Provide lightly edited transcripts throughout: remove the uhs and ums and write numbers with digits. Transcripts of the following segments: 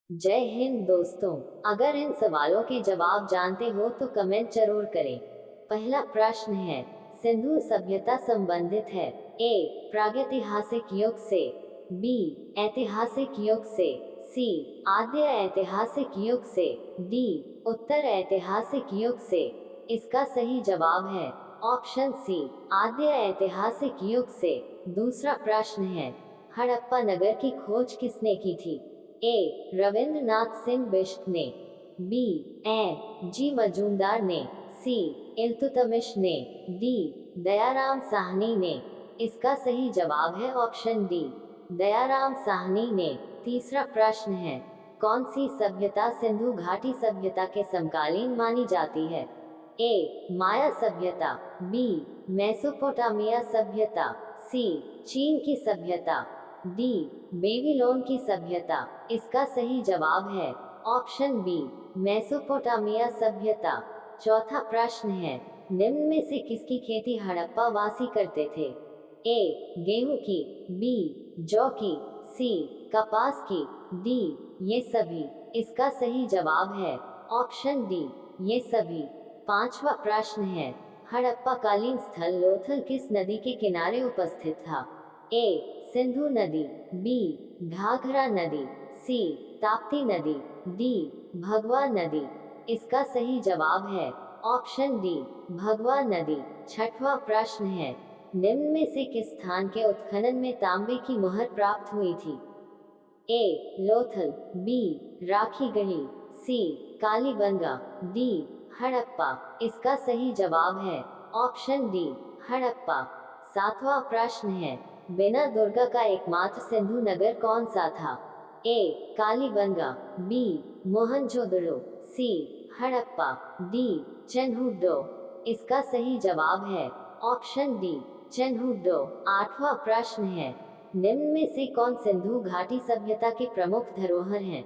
जय हिंद दोस्तों। अगर इन सवालों के जवाब जानते हो तो कमेंट जरूर करें। पहला प्रश्न है, सिंधु सभ्यता संबंधित है ए प्रागैतिहासिक युग से, बी ऐतिहासिक युग से, सी आद्य ऐतिहासिक युग से, डी उत्तर ऐतिहासिक युग से। इसका सही जवाब है ऑप्शन सी आद्य ऐतिहासिक युग से। दूसरा प्रश्न है, हड़प्पा नगर की खोज किसने की थी? ए रविंद्रनाथ सिंह बिष्ट ने, बी जी मजूमदार ने, सी इल्तुतमिश ने, डी दयाराम साहनी ने। इसका सही जवाब है ऑप्शन डी दयाराम साहनी ने। तीसरा प्रश्न है, कौन सी सभ्यता सिंधु घाटी सभ्यता के समकालीन मानी जाती है? ए माया सभ्यता, बी मेसोपोटामिया सभ्यता, सी चीन की सभ्यता, डी बेबीलोन की सभ्यता। इसका सही जवाब है ऑप्शन बी मेसोपोटामिया सभ्यता। चौथा प्रश्न है, निम्न में से किसकी खेती हड़प्पा वासी करते थे? ए गेहूं की, बी जौ की, सी कपास की, डी ये सभी। इसका सही जवाब है ऑप्शन डी ये सभी। पांचवा प्रश्न है, हड़प्पा कालीन स्थल लोथल किस नदी के किनारे उपस्थित था? ए सिंधु नदी, बी घाघरा नदी, सी ताप्ती नदी, डी भगवा नदी। इसका सही जवाब है ऑप्शन डी भगवा नदी। छठवां प्रश्न है, निम्न में से किस स्थान के उत्खनन में तांबे की मुहर प्राप्त हुई थी? ए लोथल, बी राखीगढ़ी, सी कालीबंगा, डी हड़प्पा। इसका सही जवाब है ऑप्शन डी हड़प्पा। सातवां प्रश्न है, बिना दुर्गा का एकमात्र सिंधु नगर कौन सा था? ए कालीबंगा, बी मोहनजोदड़ो, सी हड़प्पा, डी चेन्हुड्डो। इसका सही जवाब है ऑप्शन डी चेन्हुड्डो। आठवां प्रश्न है, निम्न में से कौन सिंधु घाटी सभ्यता के प्रमुख धरोहर हैं?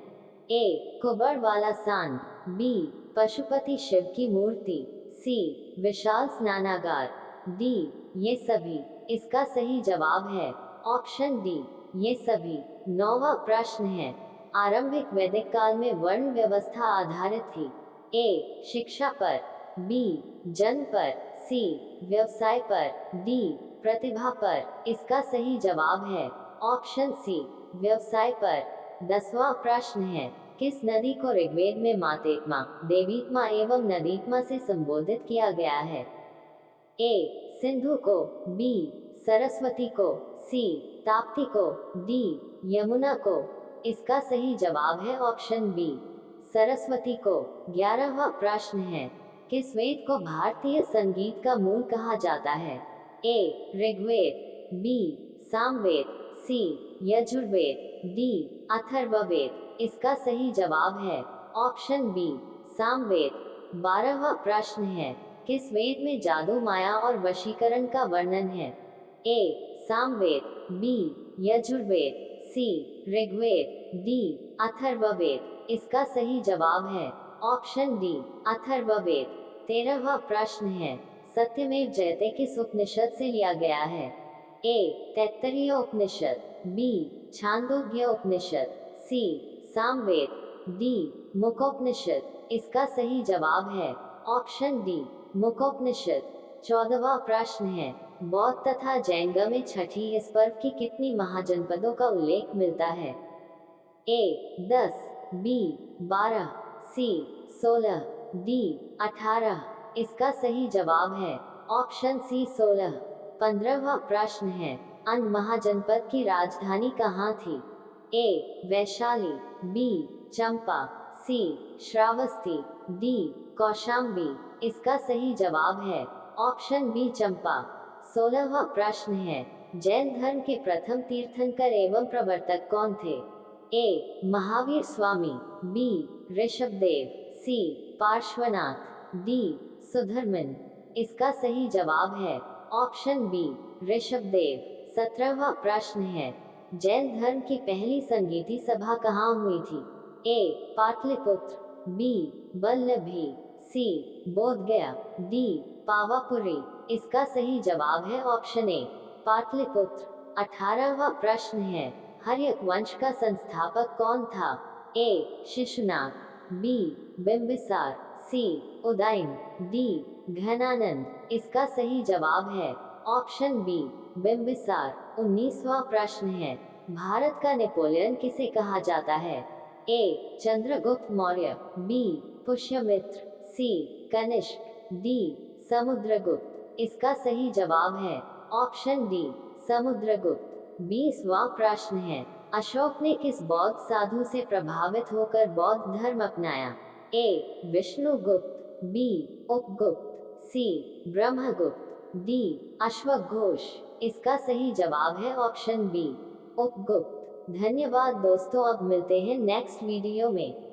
ए कुबड़वाला सांड, बी पशुपति शिव की मूर्ति, सी विशाल स्नानागार, डी ये सभी। इसका सही जवाब है ऑप्शन डी ये सभी। नौवां प्रश्न है, आरंभिक वैदिक काल में वर्ण व्यवस्था आधारित थी? ए शिक्षा पर, बी जन्म पर, सी व्यवसाय पर, डी प्रतिभा पर। इसका सही जवाब है ऑप्शन सी व्यवसाय पर। 10वां प्रश्न है, किस नदी को ऋग्वेद में मातेत्मा, देवीत्मा एवं नदीत्मा से संबोधित किया गया है? ए सिंधु को, बी सरस्वती को, सी ताप्ती को, डी यमुना को। इसका सही जवाब है ऑप्शन बी सरस्वती को। 11वां प्रश्न है, किस वेद को भारतीय संगीत का मूल कहा जाता है? ए ऋग्वेद, बी सामवेद, सी यजुर्वेद, डी अथर्ववेद। इसका सही जवाब है ऑप्शन बी सामवेद। 12वां प्रश्न है, किस वेद में जादू, माया और वशीकरण का वर्णन है? ए सामवेद, बी यजुर्वेद, सी ऋग्वेद, डी अथर्ववेद। इसका सही जवाब है ऑप्शन डी अथर्ववेद। 13वां प्रश्न है, सत्यमेव जयते किस उपनिषद से लिया गया है? ए तैत्तरीय उपनिषद, बी छांदोग्य उपनिषद, सी सामवेद, डी मुकोपनिषद। इसका सही जवाब है ऑप्शन डी मुकोपनिषद। 14वां प्रश्न है, बौद्ध तथा जैन में छठी इस पर्व की कितनी महाजनपदों का उल्लेख मिलता है? ए 10, बी 12, सी 16, डी 18। इसका सही जवाब है ऑप्शन सी 16। 15वां प्रश्न है, अन्य महाजनपद की राजधानी कहाँ थी? ए वैशाली, बी चंपा, सी श्रावस्ती, डी कौशाम्बी। इसका सही जवाब है ऑप्शन बी चंपा। 16वां प्रश्न है, जैन धर्म के प्रथम तीर्थंकर एवं प्रवर्तक कौन थे? ए महावीर स्वामी, बी ऋषभदेव, सी पार्श्वनाथ, डी सुधर्मन। इसका सही जवाब है ऑप्शन बी ऋषभदेव। 17वां प्रश्न है, जैन धर्म की पहली संगीति सभा कहाँ हुई थी? ए पाटलिपुत्र, बी वल्लभी, सी बोधगया, डी पावापुरी। इसका सही जवाब है ऑप्शन ए पाटलिपुत्र। 18वां प्रश्न है, हर्यक वंश का संस्थापक कौन था? ए शिशुनाग, बी बिंबिसार, सी उदयन, डी घनानंद। इसका सही जवाब है ऑप्शन बी बिंबिसार। 19वां प्रश्न है, भारत का नेपोलियन किसे कहा जाता है? ए चंद्रगुप्त मौर्य, बी पुष्यमित्र, सी कनिष्क, डी समुद्रगुप्त। इसका सही जवाब है ऑप्शन डी समुद्रगुप्त। 20वां प्रश्न है, अशोक ने किस बौद्ध साधु से प्रभावित होकर बौद्ध धर्म अपनाया? ए विष्णुगुप्त, बी उपगुप्त, सी ब्रह्मगुप्त, डी अश्वघोष। इसका सही जवाब है ऑप्शन बी उपगुप्त। धन्यवाद दोस्तों, अब मिलते हैं नेक्स्ट वीडियो में।